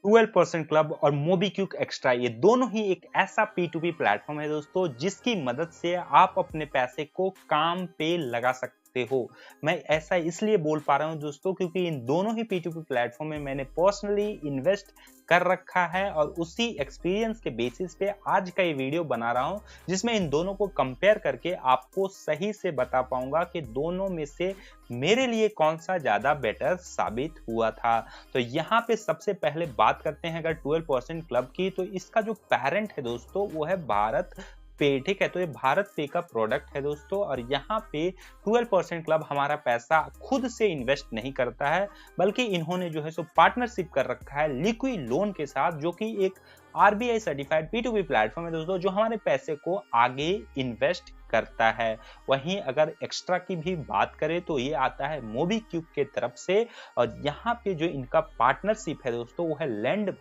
12% club और MobiKwik extra ये दोनों ही एक ऐसा P2P प्लेटफॉर्म है दोस्तों जिसकी मदद से आप अपने पैसे को काम पे लगा सकते हो। मैं ऐसा इसलिए बोल पा रहा हूं दोस्तों क्योंकि इन दोनों ही P2P प्लेटफॉर्म में मैंने पर्सनली इन्वेस्ट कर रखा है और उसी एक्सपीरियंस के बेसिस पे आज का ये वीडियो बना रहा हूं जिसमें इन दोनों को कंपेयर करके आपको सही से बता पाऊंगा कि दोनों में से मेरे लिए कौन सा ज्यादा बेटर साबित हुआ था। तो यहाँ पे सबसे पहले बात करते हैं अगर 12% क्लब की, तो इसका जो पेरेंट है दोस्तों वो है भारत पे। ठीक है, तो ये भारत पे का प्रोडक्ट है दोस्तों और यहाँ पे 12% क्लब हमारा पैसा खुद से इन्वेस्ट नहीं करता है, बल्कि इन्होंने जो है सो पार्टनरशिप कर रखा है लिक्विड लोन के साथ, जो कि एक RBI सर्टिफाइड P2P प्लेटफॉर्म है दोस्तों जो हमारे पैसे को आगे इन्वेस्ट करता है। वहीं अगर एक्स्ट्रा की भी बात करें तो ये आता है मोबीक्विक के तरफ से और यहाँ पे जो इनका पार्टनरशिप है दोस्तों वो है लैंड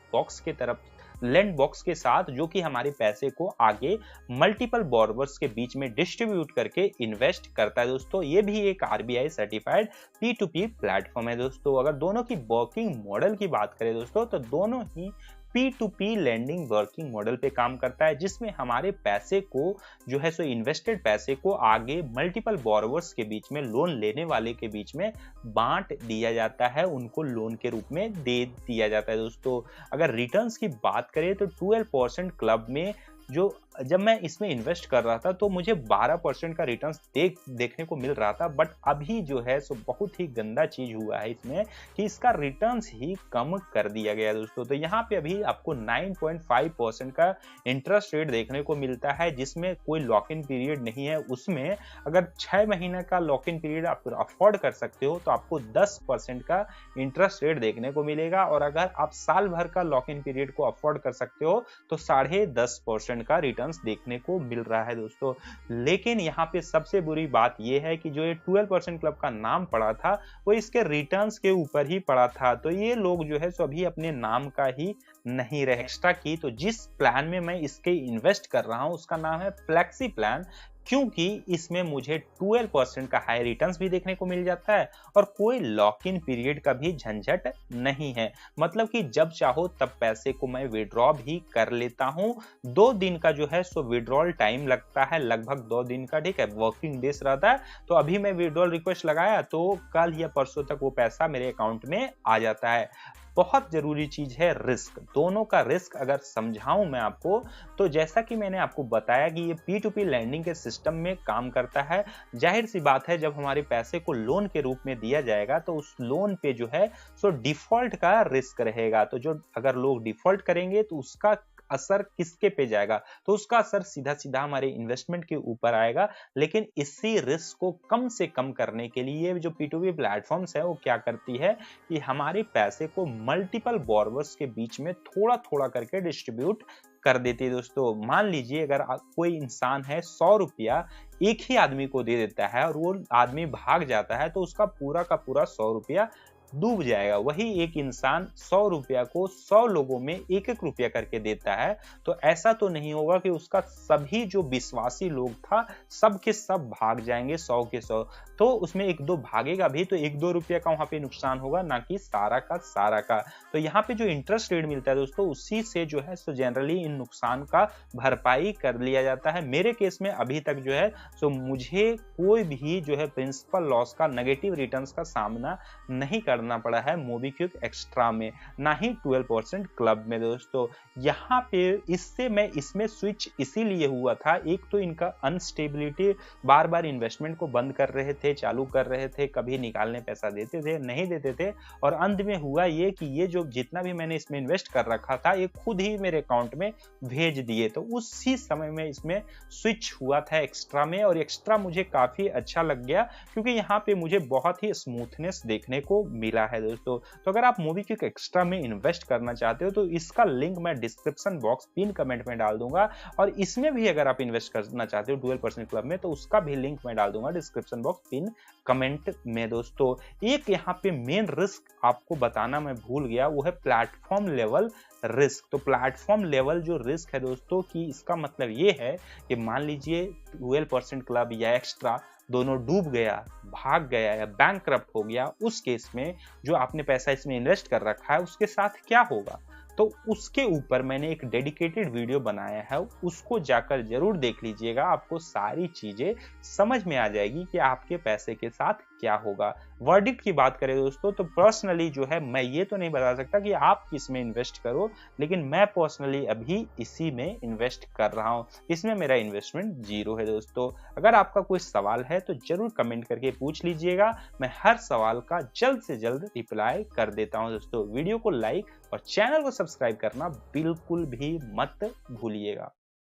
बॉक्स के साथ, जो कि हमारे पैसे को आगे मल्टीपल बोरोवर्स के बीच में डिस्ट्रीब्यूट करके इन्वेस्ट करता है दोस्तों। ये भी एक RBI सर्टिफाइड P2P प्लेटफॉर्म है दोस्तों। अगर दोनों की वर्किंग मॉडल की बात करें दोस्तों तो दोनों ही P2P लैंडिंग वर्किंग मॉडल पे काम करता है, जिसमें हमारे पैसे को जो है सो इन्वेस्टेड पैसे को आगे मल्टीपल बोरोवर्स के बीच में, लोन लेने वाले के बीच में बांट दिया जाता है, उनको लोन के रूप में दे दिया जाता है दोस्तों। अगर रिटर्न्स की बात करें तो 12% क्लब में जब मैं इसमें इन्वेस्ट कर रहा था तो मुझे 12% का रिटर्न्स देखने को मिल रहा था, बट अभी जो है सो बहुत ही गंदा चीज हुआ है इसमें कि इसका रिटर्न्स ही कम कर दिया गया दोस्तों। तो यहाँ पे अभी आपको 9.5% का इंटरेस्ट रेट देखने को मिलता है, जिसमें कोई लॉक इन पीरियड नहीं है। उसमें अगर 6 महीने का लॉक इन पीरियड आप अफोर्ड कर सकते हो तो आपको 10% का इंटरेस्ट रेट देखने को मिलेगा, और अगर आप साल भर का लॉक इन पीरियड को अफोर्ड कर सकते हो तो 10.5% का रिटर्न देखने को मिल रहा है दोस्तों। लेकिन यहाँ पे सबसे बुरी बात यह है कि जो ये 12% क्लब का नाम पड़ा था वो इसके रिटर्न्स के ऊपर ही पड़ा था, तो ये लोग जो है सो अभी अपने नाम का ही नहीं रहे। एक्स्ट्रा की तो जिस प्लान में मैं इसके इन्वेस्ट कर रहा हूं उसका नाम है फ्लेक्सी प्लान, क्योंकि इसमें मुझे 12% का हाई रिटर्न्स भी देखने को मिल जाता है और कोई लॉक इन पीरियड का भी झंझट नहीं है। मतलब कि जब चाहो तब पैसे को मैं विड्रॉ भी कर लेता हूं। 2 दिन का जो है सो विड्रॉल टाइम लगता है, लगभग 2 दिन का। ठीक है, वर्किंग डेज रहता है। तो अभी मैं विड्रॉल रिक्वेस्ट लगाया तो कल या परसों तक वो पैसा मेरे अकाउंट में आ जाता है। बहुत जरूरी चीज है रिस्क। दोनों का रिस्क अगर समझाऊं मैं आपको तो जैसा कि मैंने आपको बताया कि ये P2P लैंडिंग के सिस्टम में काम करता है। जाहिर सी बात है, जब हमारे पैसे को लोन के रूप में दिया जाएगा तो उस लोन पे जो है सो डिफॉल्ट का रिस्क रहेगा। तो जो अगर लोग डिफॉल्ट करेंगे तो उसका असर किसके पे जाएगा, तो उसका असर सीधा सीधा हमारे इन्वेस्टमेंट के ऊपर आएगा। लेकिन इसी रिस्क को कम से कम करने के लिए जो P2P प्लेटफॉर्म्स है वो क्या करती है कि हमारे पैसे को मल्टीपल बोरोवर्स के बीच में थोड़ा थोड़ा करके डिस्ट्रीब्यूट कर देती है दोस्तों। मान लीजिए अगर कोई इंसान है 100 रुपया एक ही आदमी को दे देता है और वो आदमी भाग जाता है तो उसका पूरा का पूरा 100 रुपया डूब जाएगा। वही एक इंसान 100 रुपया को 100 लोगों में 1-1 रुपया करके देता है तो ऐसा तो नहीं होगा कि उसका सभी जो विश्वासी लोग था सब के सब भाग जाएंगे 100 के 100, तो उसमें 1-2 भागेगा भी तो 1-2 रुपया का वहां पे नुकसान होगा, ना कि सारा का सारा का। तो यहाँ पे जो इंटरेस्ट रेट मिलता है दोस्तों उसी से जो है सो जनरली इन नुकसान का भरपाई कर लिया जाता है। मेरे केस में अभी तक जो है सो मुझे कोई भी जो है प्रिंसिपल लॉस का, नेगेटिव रिटर्न्स का सामना नहीं करना पड़ा है मोबीक्विक एक्स्ट्रा में, ना ही 12% क्लब में दोस्तों। यहाँ पे इसमें स्विच इसीलिए हुआ था, एक तो इनका अनस्टेबिलिटी, बार बार इन्वेस्टमेंट को बंद कर रहे थे, चालू कर रहे थे, कभी निकालने पैसा देते थे, नहीं देते थे, और अंत में हुआ ये कि ये जो जितना भी मैंने इसमें इन्वेस्ट कर रखा था ये खुद ही मेरे अकाउंट में भेज दिए। तो उसी समय में इसमें स्विच हुआ था एक्स्ट्रा में, और एक्स्ट्रा मुझे काफी अच्छा लग गया क्योंकि यहाँ पे मुझे बहुत ही स्मूथनेस देखने को मिला है दोस्तों। तो अगर आप मोबीक्विक एक्स्ट्रा में इन्वेस्ट करना चाहते हो तो इसका लिंक मैं डिस्क्रिप्शन बॉक्स पिन कमेंट में डाल दूंगा, और इसमें भी अगर आप इन्वेस्ट करना चाहते हो 12% क्लब में तो उसका भी लिंक मैं डाल दूंगा डिस्क्रिप्शन बॉक्स पिन कमेंट में दोस्तों। एक यहाँ पे मेन रिस्क आपको बताना मैं भूल गया, वो है प्लेटफॉर्म लेवल रिस्क। तो प्लेटफॉर्म लेवल जो रिस्क है दोस्तों कि इसका मतलब ये है कि मान लीजिए 12% क्लब या एक्स्ट्रा दोनों डूब गया, भाग गया या बैंकक्रप्ट हो गया, उस केस में जो आपने पैसा इसमें इन्वेस्ट कर रखा है उसके साथ क्या होगा। तो उसके ऊपर मैंने एक डेडिकेटेड वीडियो बनाया है, उसको जाकर जरूर देख लीजिएगा। आपको सारी चीजें समझ में आ जाएगी कि आपके पैसे के साथ क्या होगा। वर्डिक्ट की बात करें दोस्तों, तो पर्सनली जो है मैं ये तो नहीं बता सकता कि आप किस में इन्वेस्ट करो, लेकिन मैं पर्सनली अभी इसी में इन्वेस्ट कर रहा हूं। इसमें मेरा इन्वेस्टमेंट 0 है दोस्तों। अगर आपका कोई सवाल है तो जरूर कमेंट करके पूछ लीजिएगा, मैं हर सवाल का जल्द से जल्द रिप्लाई कर देता हूं दोस्तों। वीडियो को लाइक और चैनल को सब्सक्राइब करना बिल्कुल भी मत भूलिएगा।